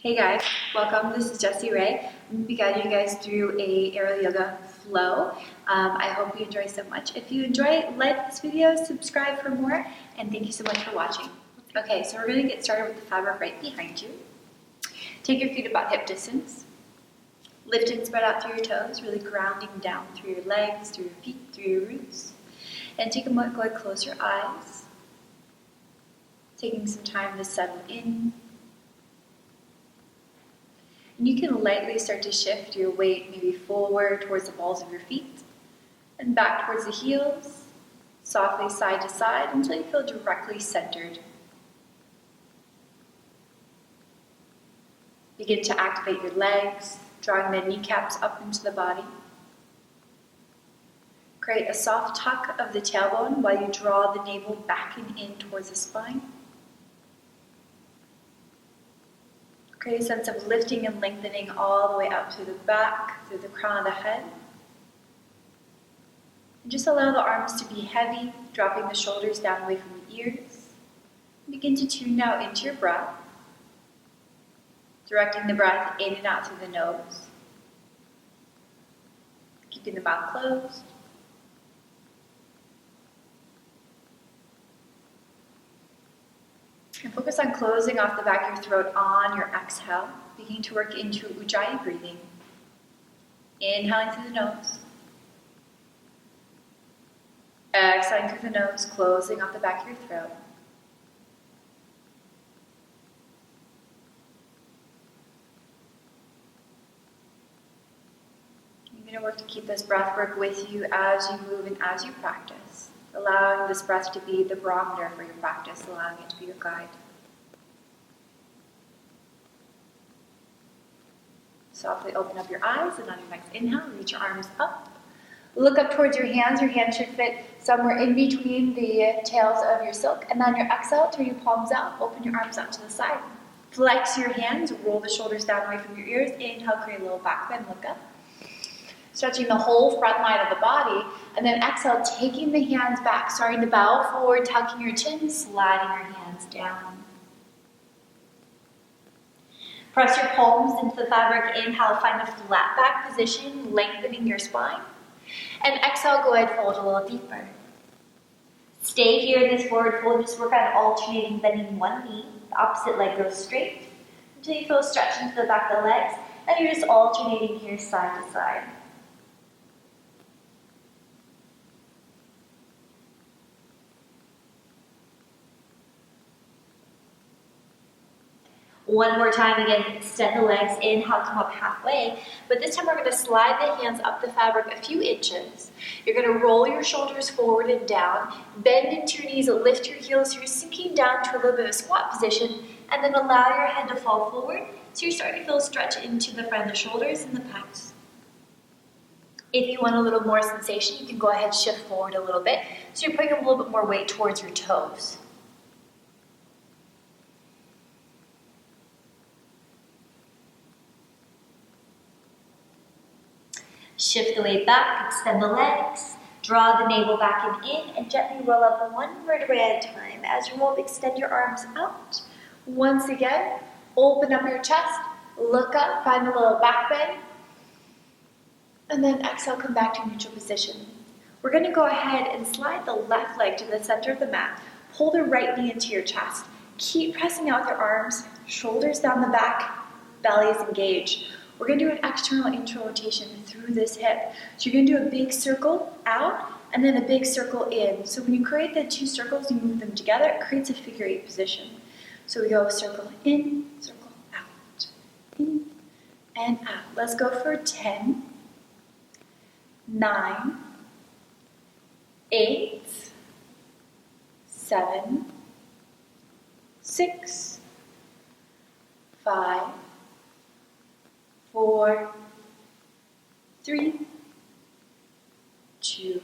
Hey guys, welcome. This is Jessi Ray. I'm going to be guiding you guys through a aerial yoga flow. I hope you enjoy so much. If you enjoy, like this video, subscribe for more, and thank you so much for watching. Okay, so we're going to get started with the fabric right behind you. Take your feet about hip distance. Lift and spread out through your toes, really grounding down through your legs, through your feet, through your roots. And take a moment, go ahead, close your eyes. Taking some time to settle in. And you can lightly start to shift your weight maybe forward towards the balls of your feet and back towards the heels, softly side to side until you feel directly centered. Begin to activate your legs, drawing the kneecaps up into the body. Create a soft tuck of the tailbone while you draw the navel back and in towards the spine. Create a sense of lifting and lengthening all the way up through the back, through the crown of the head. And just allow the arms to be heavy, dropping the shoulders down away from the ears. Begin to tune now into your breath, directing the breath in and out through the nose, keeping the mouth closed. And focus on closing off the back of your throat on your exhale, beginning to work into Ujjayi breathing. Inhaling through the nose. Exhaling through the nose, closing off the back of your throat. You're going to work to keep this breath work with you as you move and as you practice. Allowing this breath to be the barometer for your practice, allowing it to be your guide. Softly open up your eyes, and on your next inhale, reach your arms up. Look up towards your hands. Your hands should fit somewhere in between the tails of your silk. And on your exhale, turn your palms out, open your arms out to the side. Flex your hands, roll the shoulders down away from your ears. Inhale, create a little back bend, look up. Stretching the whole front line of the body, and then exhale, taking the hands back, starting to bow forward, tucking your chin, sliding your hands down. Press your palms into the fabric. Inhale, find a flat back position, lengthening your spine. And exhale, go ahead, fold a little deeper. Stay here in this forward fold. Just work on alternating, bending one knee. The opposite leg goes straight until you feel a stretch into the back of the legs. And you're just alternating here side to side. One more time, again, extend the legs, inhale, come up halfway, but this time we're going to slide the hands up the fabric a few inches. You're going to roll your shoulders forward and down, bend into your knees, lift your heels, so you're sinking down to a little bit of a squat position, and then allow your head to fall forward, so you're starting to feel a stretch into the front of the shoulders and the pecs. If you want a little more sensation, you can go ahead and shift forward a little bit, so you're putting a little bit more weight towards your toes. Shift the weight back, extend the legs, draw the navel back and in, and gently roll up one vertebrae at a time. As you roll, extend your arms out. Once again, open up your chest, look up, find a little back bend, and then exhale, come back to neutral position. We're going to go ahead and slide the left leg to the center of the mat. Pull the right knee into your chest. Keep pressing out with your arms, shoulders down the back, belly is engaged. We're going to do an external internal rotation through this hip. So you're going to do a big circle out and then a big circle in. So when you create the two circles, you move them together, it creates a figure eight position. So we go circle in, circle out, in and out. Let's go for 10, 9, 8, 7, 6, 5, 4, 3, 2,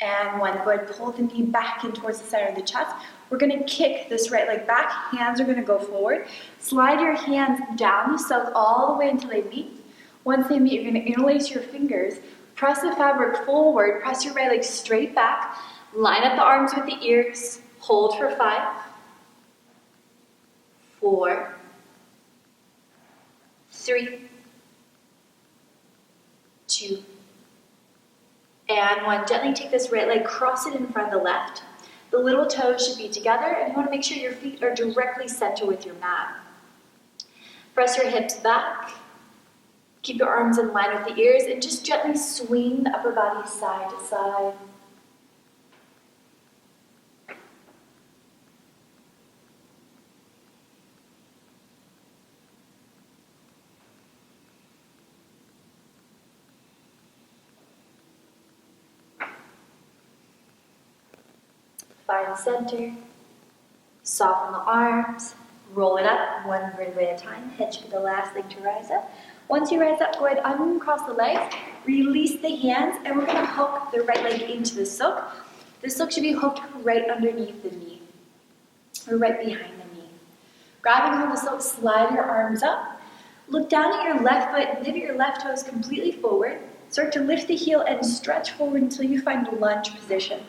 and 1. Go ahead, pull the knee back in towards the center of the chest. We're going to kick this right leg back. Hands are going to go forward. Slide your hands down the silk all the way until they meet. Once they meet, you're going to interlace your fingers. Press the fabric forward. Press your right leg straight back. Line up the arms with the ears. Hold for 5, 4, 3, 2, and 1. Gently take this right leg, cross it in front of the left. The little toes should be together, and you want to make sure your feet are directly center with your mat. Press your hips back. Keep your arms in line with the ears, and just gently swing the upper body side to side. Find center, soften the arms, roll it up one vertebra at a time, hitch for the last leg to rise up. Once you rise up, go ahead, uncross the legs, release the hands, and we're gonna hook the right leg into the silk. The silk should be hooked right underneath the knee, or right behind the knee. Grabbing hold of the silk, slide your arms up, look down at your left foot, pivot your left toes completely forward, start to lift the heel and stretch forward until you find a lunge position.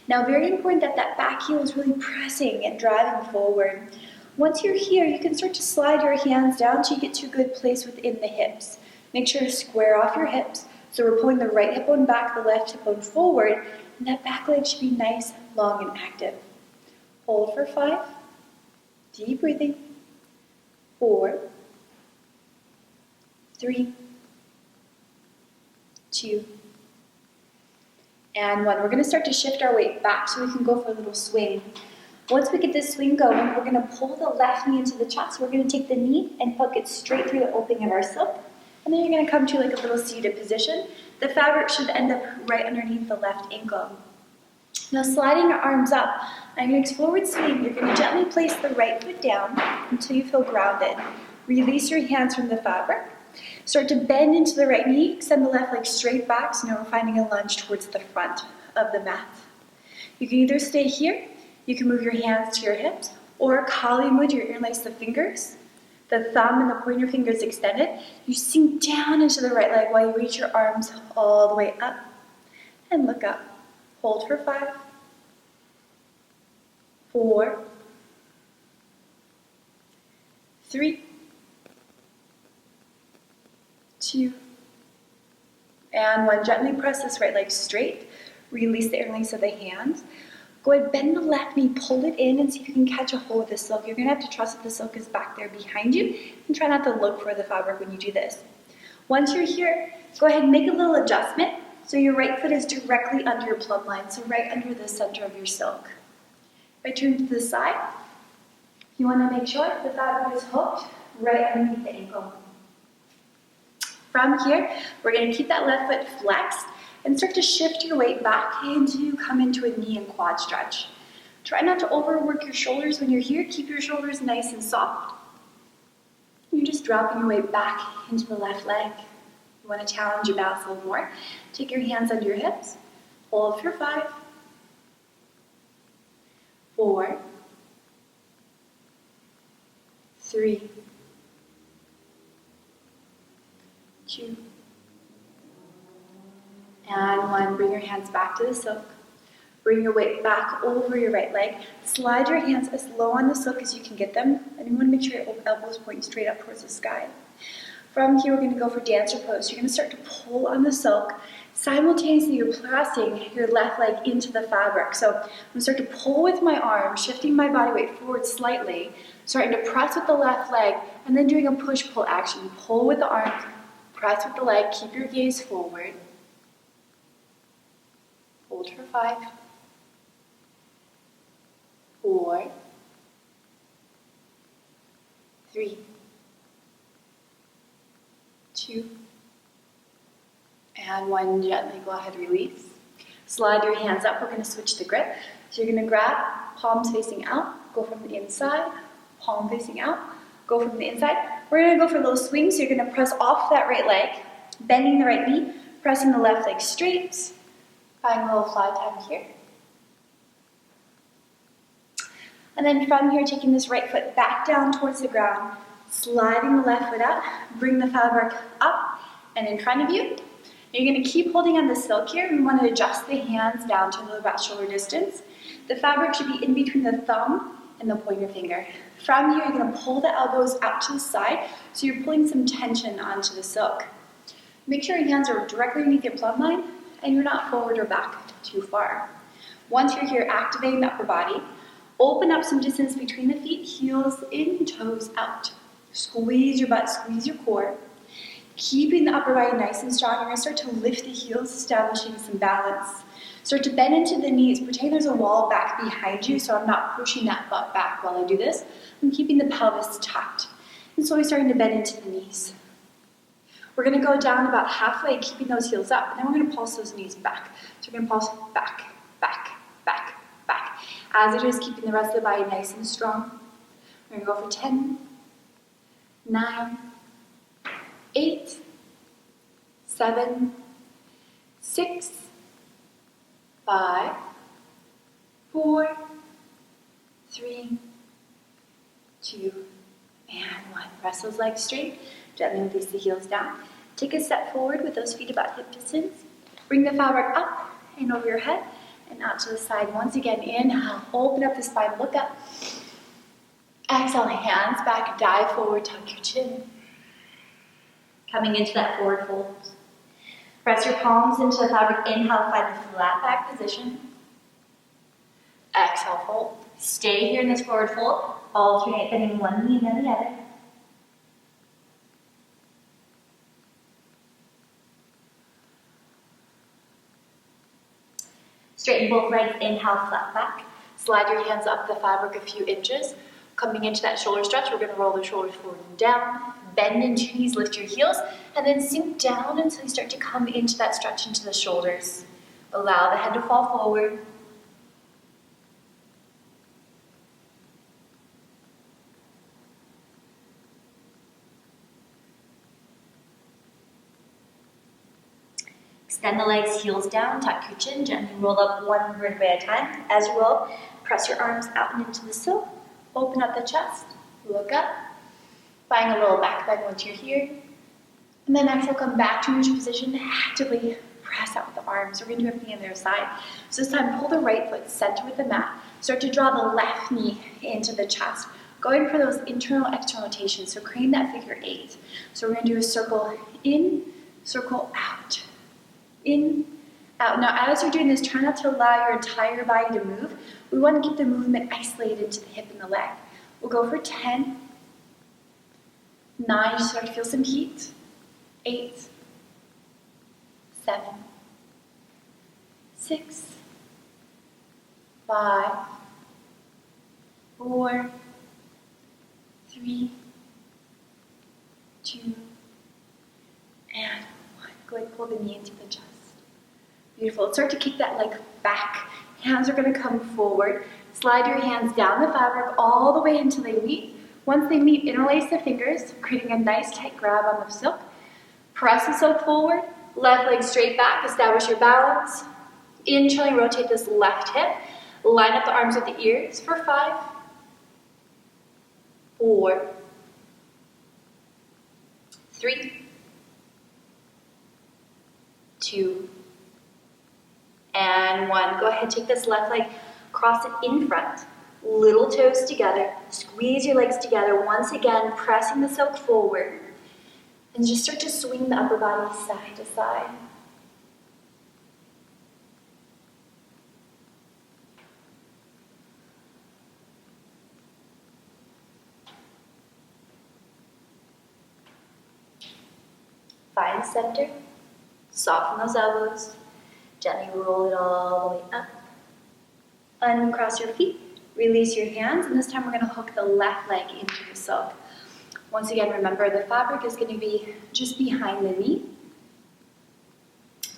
Now, very important that that back heel is really pressing and driving forward. Once you're here, you can start to slide your hands down till you get to a good place within the hips. Make sure to square off your hips. So we're pulling the right hip bone back, the left hip bone forward, and that back leg should be nice, long, and active. Hold for 5. Deep breathing. 4, 3, 2, and 1. We're going to start to shift our weight back so we can go for a little swing. Once we get this swing going, we're going to pull the left knee into the chest. We're going to take the knee and hook it straight through the opening of our silk. And then you're going to come to like a little seated position. The fabric should end up right underneath the left ankle. Now sliding your arms up, I'm going to forward swing. You're going to gently place the right foot down until you feel grounded. Release your hands from the fabric. Start to bend into the right knee, extend the left leg straight back, so now we're finding a lunge towards the front of the mat. You can either stay here, you can move your hands to your hips, or Kali Mudra, you interlace the fingers, the thumb and the pointer fingers extended. You sink down into the right leg while you reach your arms all the way up, and look up. Hold for 5, 4, 3, 2, and 1. Gently press this right leg straight. Release the interlace of the hands. Go ahead, bend the left knee, pull it in, and see if you can catch a hold of the silk. You're going to have to trust that the silk is back there behind you, and try not to look for the fabric when you do this. Once you're here, go ahead and make a little adjustment so your right foot is directly under your plumb line, so right under the center of your silk. If I turn to the side, you want to make sure the fabric is hooked right underneath the ankle. From here, we're going to keep that left foot flexed and start to shift your weight back until you come into a knee and quad stretch. Try not to overwork your shoulders when you're here. Keep your shoulders nice and soft. You're just dropping your weight back into the left leg. You want to challenge your balance a little more. Take your hands under your hips. Hold for 5, 4, 3, 2, and 1. Bring your hands back to the silk. Bring your weight back over your right leg. Slide your hands as low on the silk as you can get them, and you want to make sure your elbows point straight up towards the sky. From here, we're going to go for dancer pose. You're going to start to pull on the silk. Simultaneously, you're pressing your left leg into the fabric. So I'm going to start to pull with my arm, shifting my body weight forward slightly, starting to press with the left leg, and then doing a push-pull action. Pull with the arm, press with the leg, keep your gaze forward. Hold for 5, 4, 3, 2, and 1. Gently go ahead, release. Slide your hands up. We're going to switch the grip. So you're going to grab, palms facing out, go from the inside, palm facing out, go from the inside. We're going to go for a little swing, so you're going to press off that right leg, bending the right knee, pressing the left leg straight. Find a little fly time here. And then from here, taking this right foot back down towards the ground, sliding the left foot out, bring the fabric up and in front of you. You're going to keep holding on the silk here. We want to adjust the hands down to about shoulder distance. The fabric should be in between the thumb and the pointer finger. From here, you're going to pull the elbows out to the side, so you're pulling some tension onto the silk. Make sure your hands are directly underneath your plumb line, and you're not forward or back too far. Once you're here activating the upper body, open up some distance between the feet, heels in, toes out. Squeeze your butt, squeeze your core. Keeping the upper body nice and strong, you're going to start to lift the heels, establishing some balance. Start to bend into the knees. Pretend there's a wall back behind you, so I'm not pushing that butt back while I do this. I'm keeping the pelvis tucked. And slowly starting to bend into the knees. We're going to go down about halfway, keeping those heels up, and then we're going to pulse those knees back. So we're going to pulse back, back, back, back. As it is, keeping the rest of the body nice and strong. We're going to go for 10, 9, 8, 7, 6, 5, 4, 3, 2, and 1. Press those legs straight. Gently release the heels down. Take a step forward with those feet about hip distance. Bring the fabric up and over your head and out to the side. Once again, inhale, open up the spine, look up. Exhale, hands back, dive forward, tuck your chin. Coming into that forward fold. Press your palms into the fabric. Inhale, find the flat back position. Exhale, fold. Stay here in this forward fold. Alternate bending one knee and then the other. Straighten both legs. Inhale, flat back. Slide your hands up the fabric a few inches. Coming into that shoulder stretch, we're going to roll the shoulders forward and down. Bend into your knees, lift your heels, and then sink down until you start to come into that stretch into the shoulders. Allow the head to fall forward. Extend the legs, heels down, tuck your chin, gently roll up one vertebrae at a time. As you roll, press your arms out and into the silk. Open up the chest, look up. Find a little back bend once you're here. And then exhale, come back to neutral position. Actively press out with the arms. We're going to do everything on the other side. So this time, pull the right foot center with the mat. Start to draw the left knee into the chest. Going for those internal, external rotations. So crane that figure 8. So we're going to do a circle in, circle out. In, out. Now, as you're doing this, try not to allow your entire body to move. We want to keep the movement isolated to the hip and the leg. We'll go for 10, 9, you start to feel some heat, 8, 7, 6, 5, 4, 3, 2, and 1. Go ahead and pull the knee into the chest. Beautiful. Start to kick that leg back. Hands are going to come forward. Slide your hands down the fabric all the way until they meet. Once they meet, interlace the fingers, creating a nice tight grab on the silk. Press the silk forward. Left leg straight back. Establish your balance. Internally rotate this left hip. Line up the arms with the ears for 5, 4, 3, 2, and 1. Go ahead, take this left leg, cross it in front. Little toes together. Squeeze your legs together. Once again, pressing the silk forward. And just start to swing the upper body side to side. Find center. Soften those elbows. Gently roll it all the way up. Uncross your feet. Release your hands, and this time we're going to hook the left leg into the silk. Once again, remember the fabric is going to be just behind the knee.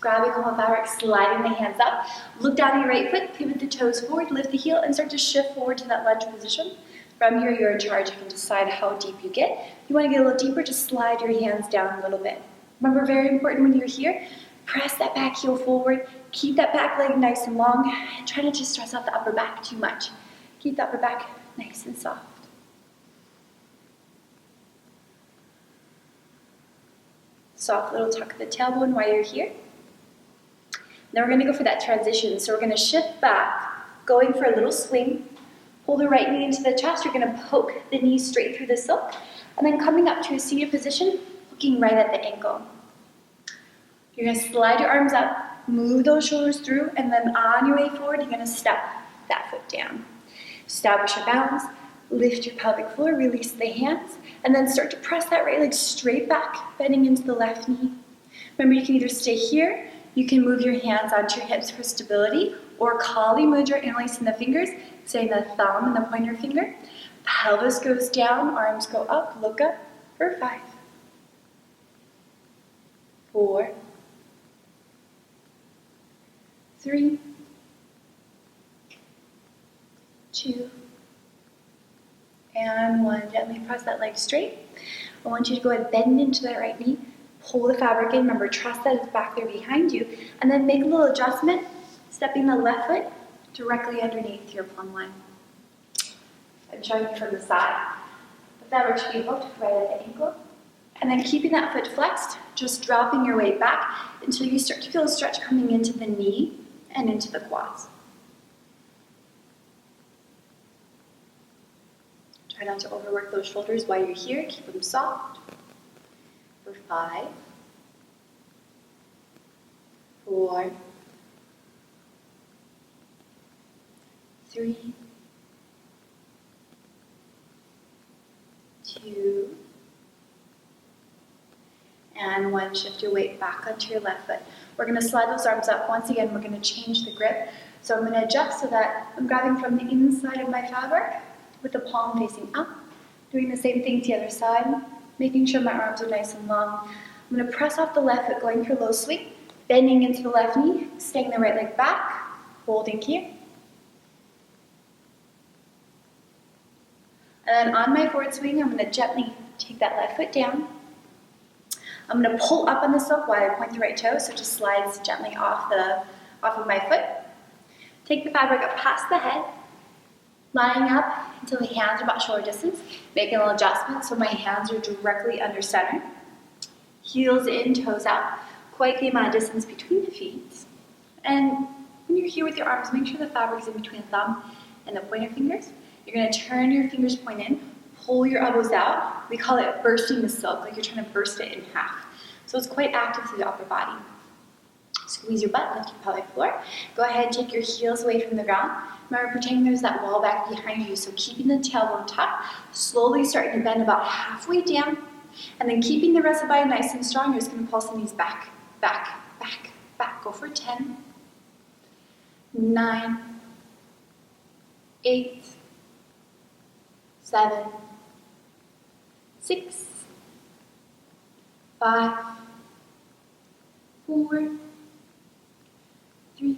Grabbing the whole fabric, sliding the hands up. Look down at your right foot, pivot the toes forward, lift the heel, and start to shift forward to that lunge position. From here, you're in charge. You can decide how deep you get. If you want to get a little deeper, just slide your hands down a little bit. Remember, very important when you're here, press that back heel forward. Keep that back leg nice and long. And try not to stress out the upper back too much. Keep the upper back nice and soft. Soft little tuck of the tailbone while you're here. Now we're going to go for that transition. So we're going to shift back, going for a little swing. Pull the right knee into the chest. You're gonna poke the knee straight through the silk, and then coming up to a seated position, looking right at the ankle. You're gonna slide your arms up, move those shoulders through, and then on your way forward, you're gonna step that foot down. Establish your balance, lift your pelvic floor, release the hands, and then start to press that right leg straight back, bending into the left knee. Remember, you can either stay here, you can move your hands onto your hips for stability, or Kali Mudra, interlacing the fingers, setting the thumb and the pointer finger. Pelvis goes down, arms go up, look up for 5, 4, 3, 2, and 1. Gently press that leg straight. I want you to go ahead and bend into that right knee, pull the fabric in. Remember, trust that it's back there behind you, and then make a little adjustment, stepping the left foot directly underneath your plumb line. I'm showing you from the side. The fabric should be hooked right at the ankle, and then keeping that foot flexed, just dropping your weight back until you start to feel a stretch coming into the knee and into the quads. Try not to overwork those shoulders while you're here. Keep them soft. For 5, 4, 3, 2, and 1. Shift your weight back onto your left foot. We're going to slide those arms up. Once again, we're going to change the grip. So I'm going to adjust so that I'm grabbing from the inside of my fabric with the palm facing up. Doing the same thing to the other side, making sure my arms are nice and long. I'm going to press off the left foot, going for low swing, bending into the left knee, staying the right leg back, holding here. And then on my forward swing, I'm going to gently take that left foot down. I'm going to pull up on the silk while I point the right toe, so it just slides gently off of my foot. Take the fabric up past the head, lining up until the hands are about shoulder distance. Making a little adjustment so my hands are directly under center. Heels in, toes out. Quite the amount of distance between the feet. And when you're here with your arms, make sure the fabric is in between the thumb and the pointer fingers. You're going to turn your fingers point in, pull your elbows out. We call it bursting the silk, like you're trying to burst it in half. So it's quite active through the upper body. Squeeze your butt, lift your pelvic floor. Go ahead and take your heels away from the ground. Remember, pretending there's that wall back behind you, so keeping the tailbone tucked, slowly starting to bend about halfway down, and then keeping the rest of the body nice and strong. You're just going to pulse the knees back, back, back, back. Go for 10, 9, 8, 7, 6, 5, 4, 3,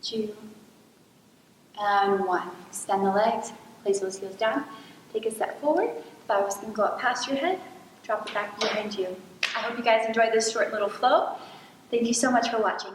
2, and 1. Extend the legs, place those heels down, take a step forward. Thighs can go up past your head, drop it back behind you. I hope you guys enjoyed this short little flow. Thank you so much for watching.